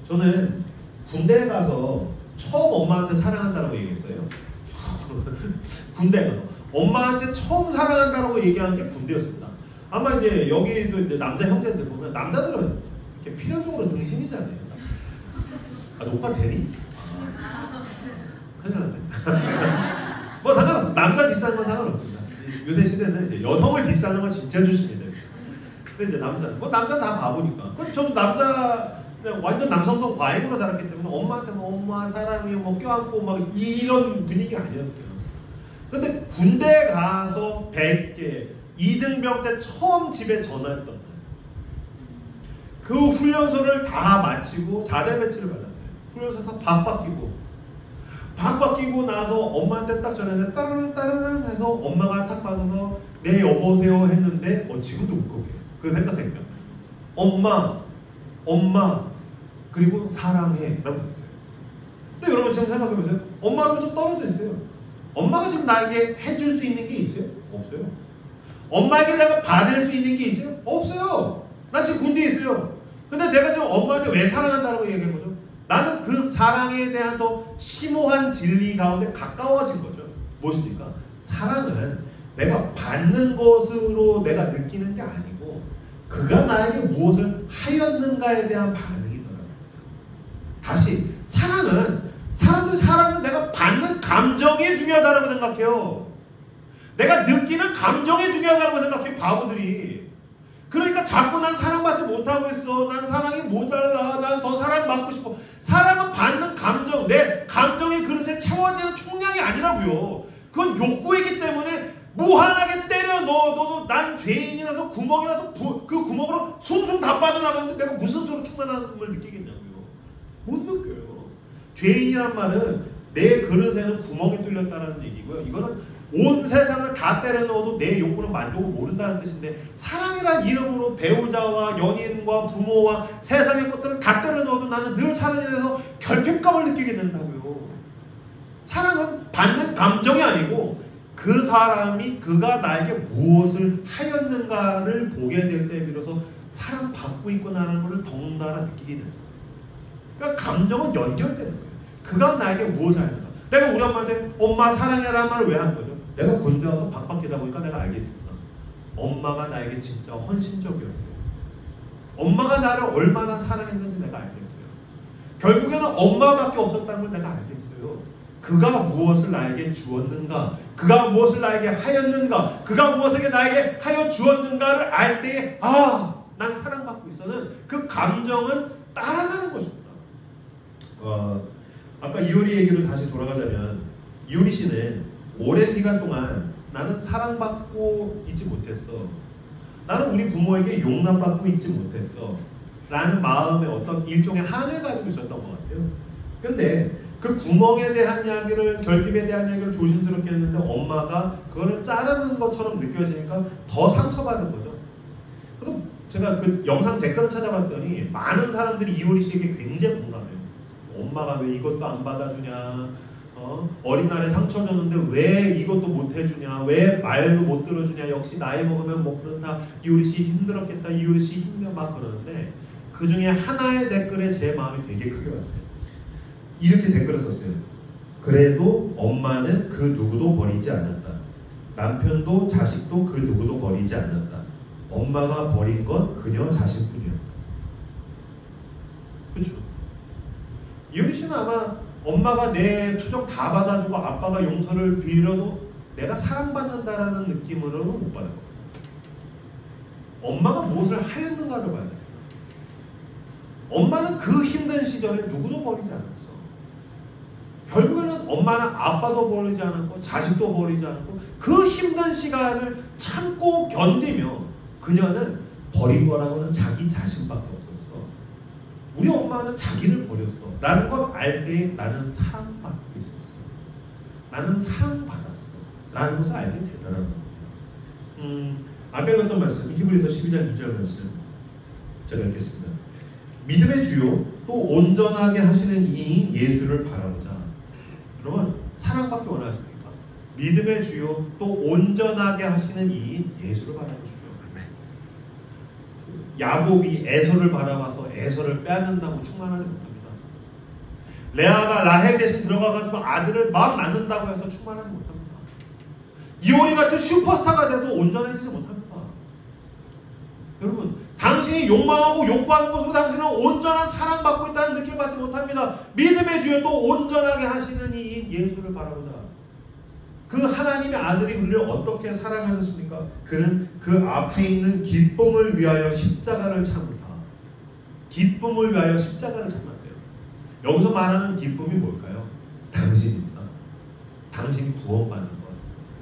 저는 군대에 가서 처음 엄마한테 사랑한다라고 얘기했어요. 군대에 가서 엄마한테 처음 사랑한다라고 얘기한 게 군대였습니다. 아마 이제 여기도 이제 남자 형제들 보면 남자들은 이렇게 필연적으로 등신이잖아요. 아 녹화 되니? 큰일 났네. 뭐 상관없어. 남자 디스하는 건 상관없습니다. 요새 시대는 이제 여성을 디스하는 건 진짜 조심해야 됩니다. 근데 이제 남자는 다 바보니까. 저도 남자 그냥 완전 남성성 과잉으로 살았기 때문에 엄마한테 뭐 엄마 사랑해 뭐 껴안고 막 이런 분위기가 아니었어요. 근데 군대 가서 100개 2등병 때 처음 집에 전화했던 거예요. 그 훈련소를 다 마치고 자대 배치를 받았어요. 훈련소 다 박 바뀌고 나서 엄마한테 딱 전화했는데 따르릉 해서 엄마가 딱 받아서 네 여보세요 했는데 지금도 울컥해요. 그 생각하니까 엄마 그리고 사랑해 라고 했어요. 근데 여러분 지금 생각해보세요. 엄마는 좀 떨어져 있어요. 엄마가 지금 나에게 해줄 수 있는 게 있어요? 없어요. 엄마에게 내가 받을 수 있는 게 있어요? 없어요. 나 지금 군대에 있어요. 근데 내가 지금 엄마한테 왜 사랑한다고 얘기한 거죠? 나는 그 사랑에 대한 더 심오한 진리 가운데 가까워진 거죠. 무엇입니까? 사랑은 내가 받는 것으로 내가 느끼는 게 아니고 그가 나에게 무엇을 하였는가에 대한 반응이더라고요. 다시 사람들이 사랑은 내가 받는 감정이 중요하다고 생각해요. 내가 느끼는 감정이 중요하다고 생각해요. 바보들이. 그러니까 자꾸 난 사랑받지 못하고 있어. 난 사랑이 모자라. 난 더 사랑받고 싶어. 사랑은 받는 감정, 내 감정의 그릇에 채워지는 총량이 아니라고요. 그건 욕구이기 때문에 무한하게 때려 넣어도 난 죄인이라서 구멍이라서 그 구멍으로 숭숭 다 빠져나가는데 내가 무슨 소로 충만함을 느끼겠냐고요. 못 느껴요. 죄인이란 말은 내 그릇에는 구멍이 뚫렸다는 얘기고요. 이거는 온 세상을 다 때려 넣어도 내 욕구는 만족을 모른다는 뜻인데 사랑이란 이름으로 배우자와 연인과 부모와 세상의 것들을 다 때려 넣어도 나는 늘 사랑에 대해서 결핍감을 느끼게 된다고요. 사랑은 받는 감정이 아니고 그 사람이 그가 나에게 무엇을 하였는가를 보게 될 때 비로소 사랑받고 있구나라는 것을 더군다나 느끼게 됩니다. 그러니까 감정은 연결되는 거예요. 그가 나에게 무엇을 하였는가. 내가 우리 엄마한테 엄마 사랑해라는 말을 왜 한 거죠? 내가 군대 와서 박박하다 보니까 내가 알겠습니다. 엄마가 나에게 진짜 헌신적이었어요. 엄마가 나를 얼마나 사랑했는지 내가 알겠어요. 결국에는 엄마밖에 없었다는 걸 내가 알겠어요. 그가 무엇을 나에게 주었는가, 그가 무엇을 나에게 하였는가, 그가 무엇에게 나에게 하여 주었는가를 알 때에 난 사랑받고 있어는 그 감정은 따라가는 것입니다. 아까 이효리 얘기로 다시 돌아가자면 이효리 씨는 오랜 기간 동안 나는 사랑받고 있지 못했어. 나는 우리 부모에게 용납받고 있지 못했어. 라는 마음의 어떤 일종의 한을 가지고 있었던 것 같아요. 근데 그 구멍에 대한 이야기를, 결핍에 대한 이야기를 조심스럽게 했는데 엄마가 그거를 자르는 것처럼 느껴지니까 더 상처받은 거죠. 그래서 제가 그 영상 댓글을 찾아봤더니 많은 사람들이 이효리 씨에게 굉장히 공감해요. 엄마가 왜 이것도 안 받아주냐, 어린날에 상처 줬는데 왜 이것도 못 해주냐, 왜 말도 못 들어주냐, 역시 나이 먹으면 뭐 그런다, 이 어르신이 힘들었겠다, 이 어르신이 힘들어 막 그러는데 그 중에 하나의 댓글에 제 마음이 되게 크게 왔어요. 이렇게 댓글을 썼어요. 그래도 엄마는 그 누구도 버리지 않았다. 남편도 자식도 그 누구도 버리지 않았다. 엄마가 버린 건 그녀 자신뿐이었다. 그렇죠? 이 어르신은 아마 엄마가 내 초적 다 받아주고 아빠가 용서를 빌려도 내가 사랑받는다라는 느낌으로는 못 받을 겁니다. 엄마가 무엇을 하였는가를 봐야 돼요. 엄마는 그 힘든 시절에 누구도 버리지 않았어. 결국에는 엄마는 아빠도 버리지 않았고 자식도 버리지 않았고 그 힘든 시간을 참고 견디며 그녀는 버린 거라고는 자기 자신밖에 없었어. 우리 엄마는 자기를 버렸어 라는 걸 알 때 나는 사랑받고 있었어. 나는 사랑받았어 라는 것을 알게 되더라고요. 앞에 읽었던 말씀 히브리서 12장 2절 말씀 제가 읽겠습니다. 믿음의 주요 또 온전하게 하시는 이인 예수를 바라보자. 여러분 사랑받기 원하십니까? 믿음의 주요 또 온전하게 하시는 이인 예수를 바라보십시오. 야곱이 에서를 바라봐서 에서를 빼앗는다고 충만하지 못합니다. 레아가 라헬 대신 들어가가지고 아들을 막 낳는다고 해서 충만하지 못합니다. 이온이 같은 슈퍼스타가 돼도 온전해지지 못합니다. 여러분 당신이 욕망하고 욕구하는 것으로 당신은 온전한 사랑받고 있다는 느낌을 받지 못합니다. 믿음의 주여 또 온전하게 하시는 이인 예수를 바라보자. 그 하나님의 아들이 우리를 어떻게 사랑하셨습니까? 그는 그 앞에 있는 기쁨을 위하여 십자가를 참으사 기쁨을 위하여 십자가를 참았대요. 여기서 말하는 기쁨이 뭘까요? 당신입니다. 당신이 구원받는 것,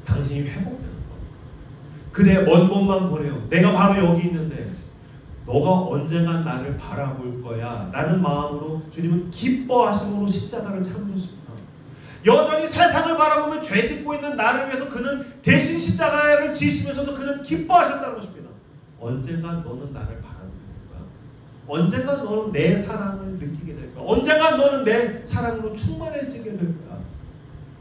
당신이 회복되는 것. 그대 먼 곳만 보내요. 내가 바로 여기 있는데 너가 언젠간 나를 바라볼 거야 라는 마음으로 주님은 기뻐하심으로 십자가를 참으셨습니다. 여전히 세상을 바라보며 죄 짓고 있는 나를 위해서 그는 대신 십자가를 지시면서도 그는 기뻐하셨다는 것입니다. 언젠가 너는 나를 바라볼 거야. 언젠가 너는 내 사랑을 느끼게 될 거야. 언젠가 너는 내 사랑으로 충만해지게 될 거야.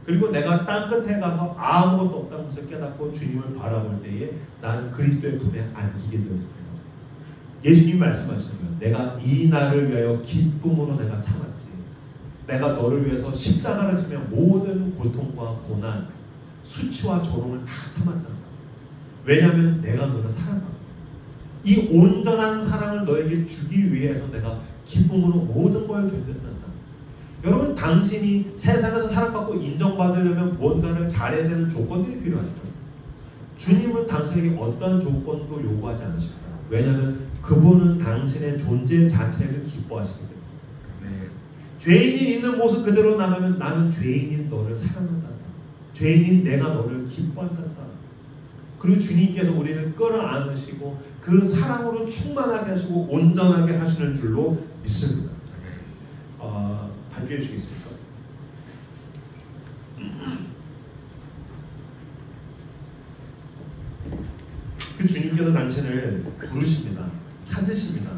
그리고 내가 땅끝에 가서 아무것도 없다는 것을 깨닫고 주님을 바라볼 때에 나는 그리스도의 품에 안기게 되었습니다. 예수님이 말씀하시는 거예요. 내가 이 날을 위하여 기쁨으로 내가 참았지. 내가 너를 위해서 십자가를 지며 모든 고통과 고난, 수치와 조롱을 다 참았단다. 왜냐하면 내가 너를 사랑한다. 이 온전한 사랑을 너에게 주기 위해서 내가 기쁨으로 모든 걸 견뎠단다. 여러분 당신이 세상에서 사랑받고 인정받으려면 뭔가를 잘해야 되는 조건들이 필요하시죠. 주님은 당신에게 어떠한 조건도 요구하지 않으십니다. 왜냐하면 그분은 당신의 존재 자체를 기뻐하시기 때문에. 죄인이 있는 모습 그대로 나가면 나는 죄인인 너를 사랑한다. 죄인인 내가 너를 기뻐한다. 그리고 주님께서 우리를 끌어안으시고 그 사랑으로 충만하게 하시고 온전하게 하시는 줄로 믿습니다. 반주해 주시겠습니까? 그 주님께서 당신을 부르십니다. 찾으십니다.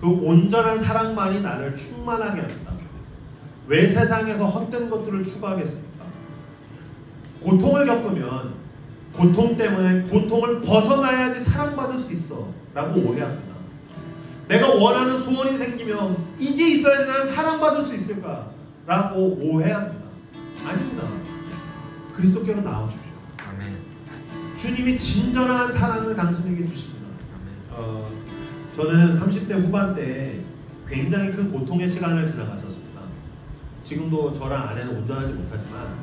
그 온전한 사랑만이 나를 충만하게 합니다. 왜 세상에서 헛된 것들을 추구하겠습니까? 고통을 겪으면 고통 때문에 고통을 벗어나야지 사랑받을 수 있어 라고 오해합니다. 내가 원하는 소원이 생기면 이게 있어야지 나는 사랑받을 수 있을까? 라고 오해합니다. 아닙니다. 그리스도께로 나오십시오. 아멘. 주님이 진정한 사랑을 당신에게 주십니다. 저는 30대 후반 때 굉장히 큰 고통의 시간을 지나갔었습니다. 지금도 저랑 아내는 온전하지 못하지만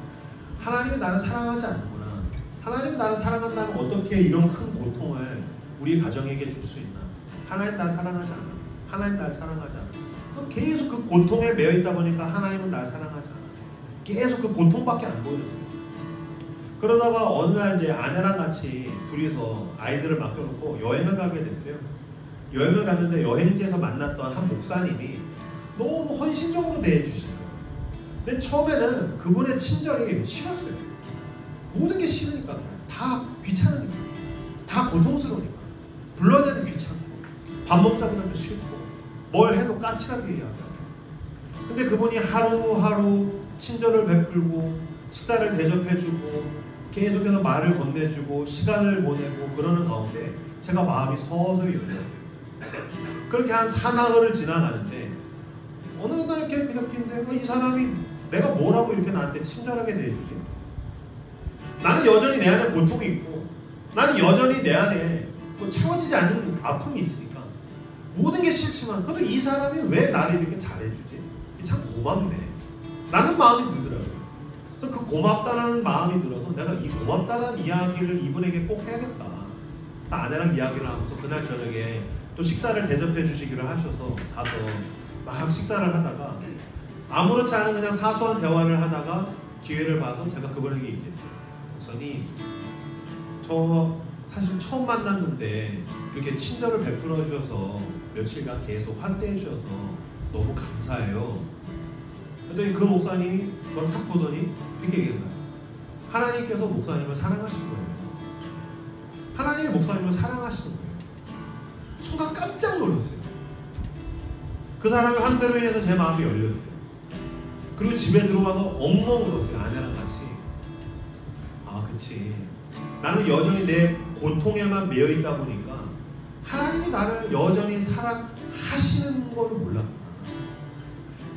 하나님이 나를 사랑하지 않는구나. 하나님이 나를 사랑한다면 어떻게 이런 큰 고통을 우리 가정에게 줄 수 있나. 하나님 나를 사랑하지 않아. 하나님 나를 사랑하지 않아. 그래서 계속 그 고통에 매여 있다 보니까 하나님은 나를 사랑하지 않아. 계속 그 고통밖에 안 보여요. 그러다가 어느 날 이제 아내랑 같이 둘이서 아이들을 맡겨놓고 여행을 가게 됐어요. 여행을 갔는데 여행지에서 만났던 한 목사님이 너무 헌신적으로 대해주시는 거예요. 근데 처음에는 그분의 친절이 싫었어요. 모든 게 싫으니까. 다 귀찮으니까. 다 고통스러우니까. 불러내도 귀찮고 밥 먹자고 해도 싫고 뭘 해도 까칠하게 얘기하고. 근데 그분이 하루하루 친절을 베풀고 식사를 대접해주고 계속해서 말을 건네주고 시간을 보내고 그러는 가운데 제가 마음이 서서히 열렸어요. 그렇게 한 사나흘을 지나가는데 어느 날 이렇게 느끼는데 이 사람이 내가 뭐라고 이렇게 나한테 친절하게 대해주지? 나는 여전히 내 안에 고통이 있고 나는 여전히 내 안에 뭐 채워지지 않는 아픔이 있으니까 모든 게 싫지만 그래도 이 사람이 왜 나를 이렇게 잘해주지? 참 고맙네 라는 마음이 들더라고요. 그래서 그 고맙다는 마음이 들어서 내가 이 고맙다는 이야기를 이분에게 꼭 해야겠다. 그래서 아내랑 이야기를 하면서 그날 저녁에 또 식사를 대접해 주시기를 하셔서 가서 막 식사를 하다가 아무렇지 않은 그냥 사소한 대화를 하다가 기회를 봐서 제가 그분에게 얘기했어요. 목사님, 저 사실 처음 만났는데 이렇게 친절을 베풀어 주셔서 며칠간 계속 환대해 주셔서 너무 감사해요. 그랬더니 그 목사님이 저를 딱 보더니 이렇게 얘기한 거예요. 하나님께서 목사님을 사랑하신 거예요. 하나님이 목사님을 사랑하시는 거예요. 순간 깜짝 놀랐어요. 그 사람의 환대로 인해서 제 마음이 열렸어요. 그리고 집에 들어와서 엉엉 울었어요. 아내랑 같이. 아, 그치. 나는 여전히 내 고통에만 매여 있다 보니까 하나님이 나를 여전히 사랑하시는 걸 몰랐구나.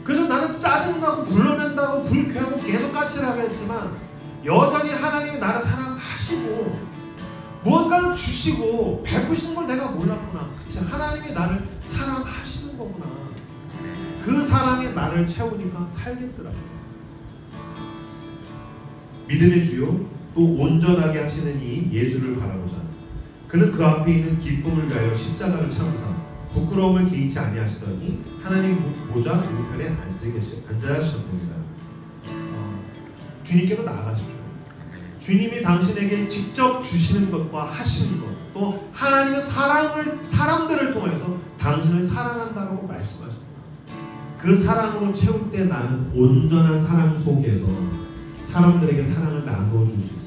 그래서 나는 짜증나고 불러낸다고 불쾌하고 계속 까칠하게 했지만 여전히 하나님이 나를 사랑하시고 무언가를 주시고 베푸시는 걸 내가 몰랐구나. 그치? 하나님이 나를 사랑하시는 거구나. 그 사랑에 나를 채우니까 살겠더라고요. 믿음의 주요 또 온전하게 하시는 이 예수를 바라보자. 그는 그 앞에 있는 기쁨을 위하여 십자가를 참으사 부끄러움을 개의치 아니하시더니 하나님 보좌 우편에 앉으셨습니다. 주님께로 나아가십시오. 주님이 당신에게 직접 주시는 것과 하시는 것, 또 하나님의 사람들을 통해서 당신을 사랑한다고 말씀하십니다. 그 사랑으로 채울 때 나는 온전한 사랑 속에서 사람들에게 사랑을 나누어 줄 수 있습니다.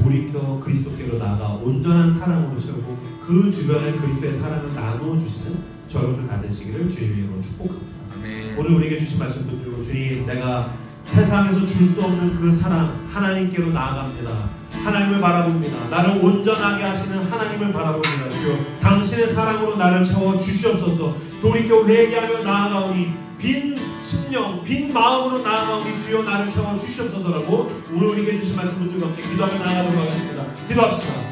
돌이켜 그리스도께로 나아가 온전한 사랑으로 채우고 그 주변에 그리스도의 사랑을 나누어 주시는 저여러분들 다 되시기를 주님의 이름으로 축복합니다. 오늘 우리에게 주신 말씀 듣고 주님, 내가 세상에서 줄 수 없는 그 사랑 하나님께로 나아갑니다. 하나님을 바라봅니다. 나를 온전하게 하시는 하나님을 바라봅니다. 주여, 당신의 사랑으로 나를 채워 주시옵소서. 돌이켜 회개하며 나아가오니 빈 심령, 빈 마음으로 나아가오니 주여 나를 채워 주시옵소서라고 오늘 우리에게 주신 말씀을 듣고 함께 기도하며 나아가도록 하겠습니다. 기도합시다.